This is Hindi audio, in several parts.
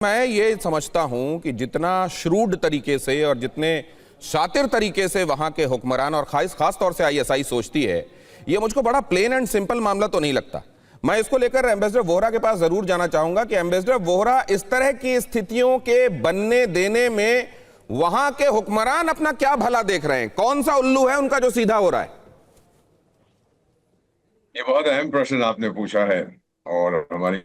मैं ये समझता हूं कि जितना श्रूड तरीके से और जितने शातिर तरीके से वहां के हुक्मरान और खास तौर से आईएसआई सोचती है, ये मुझको बड़ा प्लेन एंड सिंपल मामला तो नहीं लगता। मैं इसको लेकर एम्बेसडर वोहरा के पास जरूर जाना चाहूंगा कि एम्बेसडर वोहरा, इस तरह की स्थितियों के बनने देने में वहां के हुक्मरान अपना क्या भला देख रहे हैं? कौन सा उल्लू है उनका जो सीधा हो रहा है? ये बहुत अहम प्रश्न आपने पूछा है और हमारी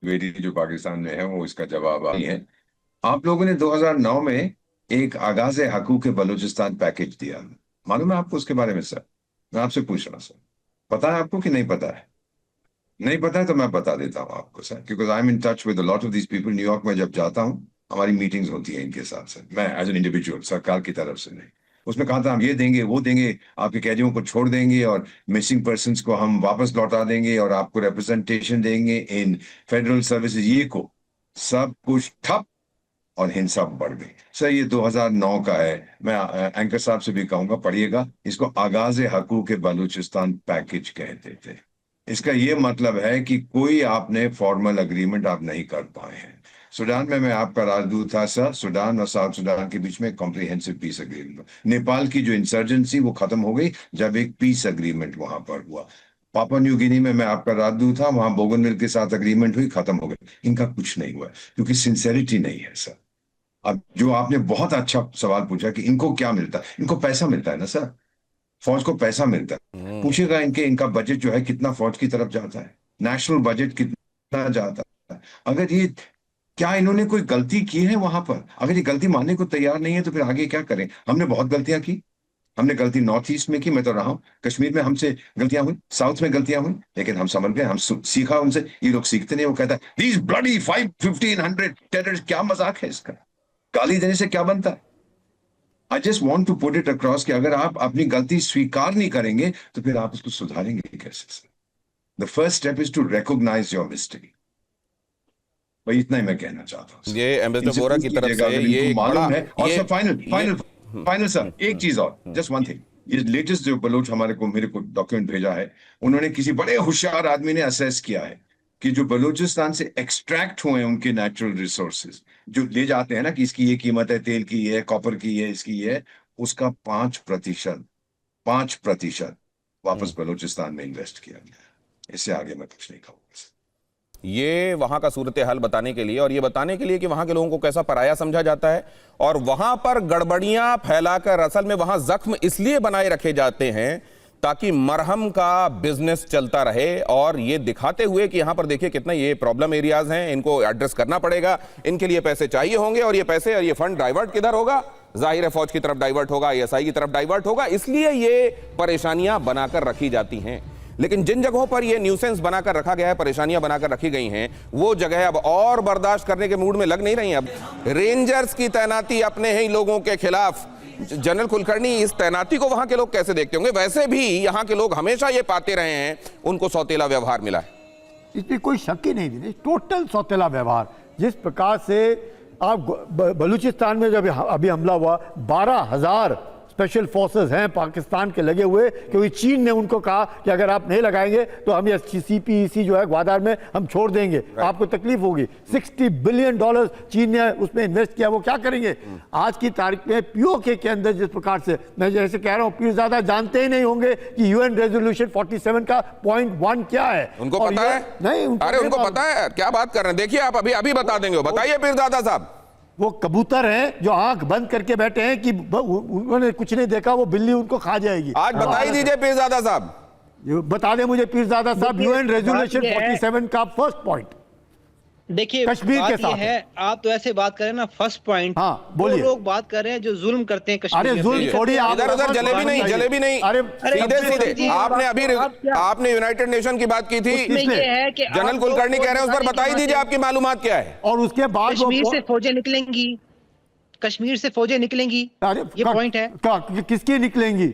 बेटी जो पाकिस्तान में है वो इसका जवाब आई है। आप लोगों ने 2009 में एक आगाज हकूक बलूचिस्तान पैकेज दिया, मालूम है आपको उसके बारे में? सर मैं आपसे पूछ रहा हूँ, सर पता है आपको कि नहीं पता है? नहीं पता है तो मैं बता देता हूँ आपको सर, क्योंकि I am in touch with lot of these people. New York में जब जाता हूँ हमारी मीटिंग्स होती है इनके साथ सर, मैं एज एन इंडिविजुअल, सरकार की तरफ से नहीं। उसमें कहा था हम ये देंगे वो देंगे, आपके कैदियों को छोड़ देंगे और मिसिंग पर्सन्स को हम वापस लौटा देंगे और आपको रिप्रेजेंटेशन देंगे इन फेडरल सर्विसेज। ये को सब कुछ ठप और हिंसा बढ़ गई सर। ये 2009 का है। मैं एंकर साहब से भी कहूंगा पढ़िएगा इसको, आगाज हकूक बलूचिस्तान पैकेज कहते थे। इसका ये मतलब है कि कोई आपने फॉर्मल एग्रीमेंट आप नहीं कर पाए हैं। सूडान में मैं आपका राजदूत था सर, सूडान और साउथ सूडान के बीच में कॉम्प्रिहेंसिव पीस एग्रीमेंट। नेपाल की जो इंसर्जेंसी वो खत्म हो गई जब एक पीस एग्रीमेंट वहां पर हुआ। पापुआ न्यू गिनी में मैं आपका राजदूत था, वहां बोगनविल के साथ एग्रीमेंट हुई, खत्म हो गई। इनका कुछ नहीं हुआ क्योंकि सिंसेरिटी नहीं है सर। अब जो आपने बहुत अच्छा सवाल पूछा कि इनको क्या मिलता है, इनको पैसा मिलता है ना सर, फौज को पैसा मिलता है। पूछिएगा इनका बजट जो है कितना फौज की तरफ जाता है, नेशनल बजट कितना जाता है। अगर ये क्या इन्होंने कोई गलती की है वहां पर? अगर ये गलती मानने को तैयार नहीं है तो फिर आगे क्या करें? हमने बहुत गलतियां की। हमने गलती नॉर्थ ईस्ट में की, मैं तो रहा हूं, कश्मीर में हमसे गलतियां हुई, साउथ में गलतियां हुई, लेकिन हम समझ गए, हम सीखा उनसे। ये लोग सीखते नहीं, वो कहता है दीज ब्लडी 1500 टेररिस्ट। क्या मजाक है इसका? गाली देने से क्या बनता है? I just want to put it across कि अगर आप अपनी गलती स्वीकार नहीं करेंगे तो फिर आप उसको सुधारेंगे कैसे? The first step is to recognise your mistake. भाई इतना ही मैं कहना चाहता हूँ। ये एम्बेसडर वोहरा की तरफ से ये मालूम है। और सर फाइनल सर एक चीज और, जस्ट वन थिंग। ये लेटेस्ट जो बलोच मेरे को डॉक्यूमेंट भेजा है, उन्होंने किसी बड़े होशियार आदमी ने असेस किया है कि जो बलूचिस्तान से एक्सट्रैक्ट हुए उनके नेचुरल रिसोर्सेज जो ले जाते हैं ना, कि इसकी ये कीमत है, तेल की है, कॉपर की है, इसकी है, उसका 5% वापस बलूचिस्तान में इन्वेस्ट किया गया। इससे आगे मैं कुछ नहीं कहूंगा। ये वहां का सूरत हाल बताने के लिए और ये बताने के लिए कि वहां के लोगों को कैसा पराया समझा जाता है और वहां पर गड़बड़ियां फैलाकर असल में वहां जख्म इसलिए बनाए रखे जाते हैं ताकि मरहम का बिजनेस चलता रहे, और ये दिखाते हुए कि यहां पर देखिए कितना ये प्रॉब्लम एरियाज हैं, इनको एड्रेस करना पड़ेगा, इनके लिए पैसे चाहिए होंगे और ये पैसे और ये फंड डाइवर्ट किधर होगा? जाहिर है फौज की तरफ डाइवर्ट होगा, आईएसआई की तरफ डाइवर्ट होगा। इसलिए ये परेशानियां बनाकर रखी जाती हैं। लेकिन जिन जगहों पर ये न्यूसेंस बनाकर रखा गया है, परेशानियां बनाकर रखी गई हैं, वो जगह अब और बर्दाश्त करने के मूड में लग नहीं रही। अब रेंजर्स की तैनाती अपने ही लोगों के खिलाफ, जनरल कुलकर्णी, इस तैनाती को वहां के लोग कैसे देखते होंगे? वैसे भी यहां के लोग हमेशा ये पाते रहे हैं उनको सौतेला व्यवहार मिला है, इसमें कोई शक ही नहीं। टोटल सौतेला व्यवहार। जिस प्रकार से आप बलूचिस्तान में जब अभी हमला हुआ, 12,000 स्पेशल फोर्सेस हैं पाकिस्तान के लगे हुए, क्योंकि चीन ने उनको कहा कि अगर आप नहीं लगाएंगे तो हम ये CPEC जो है ग्वादार में हम छोड़ देंगे, आपको तकलीफ होगी। $60 बिलियन चीन ने उसमें इन्वेस्ट किया, वो क्या करेंगे? आज की तारीख में POK के अंदर जिस प्रकार से, मैं जैसे कह रहा हूँ, पीरजादा जानते ही नहीं होंगे कि UN रेजोल्यूशन 47 का पॉइंट 1 क्या है। उनको पता है? नहीं, अरे उनको पता है, क्या बात कर रहे हैं? देखिए आप अभी बता देंगे। बताइए पीरजादा साहब। वो कबूतर हैं जो आंख बंद करके बैठे हैं कि उन्होंने कुछ नहीं देखा, वो बिल्ली उनको खा जाएगी। आज बता ही दीजिए पीरजादा साहब, बता दें मुझे पीरजादा साहब, UN रेजोल्यूशन 47 का फर्स्ट पॉइंट। देखिए कश्मीर के साथ है, आप तो ऐसे बात करें ना, फर्स्ट पॉइंट। हाँ बोलिए। लोग बात कर रहे हैं जो जुल्म करते हैं कश्मीर। अरे जुल्म थोड़ी, इधर उधर जलेबी नहीं। अरे सीधे आपने यूनाइटेड नेशन की बात की थी, जनरल कुलकर्णी कह रहे हैं, उस पर बता ही दीजिए आपकी मालूमात क्या है। और उसके बाद कश्मीर से फौजें निकलेंगी, कश्मीर से फौजें निकलेंगी, ये पॉइंट है। किसकी निकलेंगी?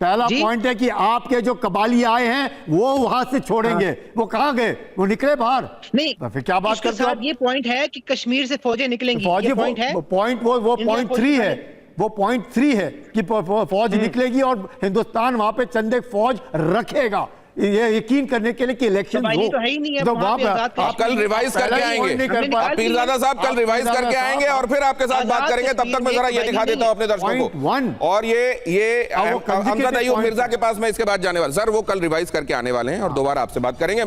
पहला पॉइंट है कि आपके जो कबाली आए हैं वो वहां से छोड़ेंगे। वो कहां गए? वो निकले बाहर। नहीं तो फिर क्या बात करते हो? ये पॉइंट है कि कश्मीर से फौजें निकलेंगी, ये पॉइंट है। वो पॉइंट 3 है, वो पॉइंट 3 है कि फौज निकलेगी और हिंदुस्तान वहां पे चंद फौज रखेगा। ये यकीन करने के लिए कि इलेक्शन कबायली तो है ही नहीं है, वहाँ पे आजाद आप कल रिवाइज करके आएंगे, आप पीरजादा साहब कल रिवाइज करके आएंगे और फिर आपके साथ बात करेंगे। तब तक मैं जरा ये दिखा देता हूं अपने दर्शकों को। और ये अहमद अय्यूब मिर्जा के पास मैं इसके बाद जाने वाला, सर वो कल रिवाइज करके आने वाले हैं और दोबारा आपसे बात करेंगे।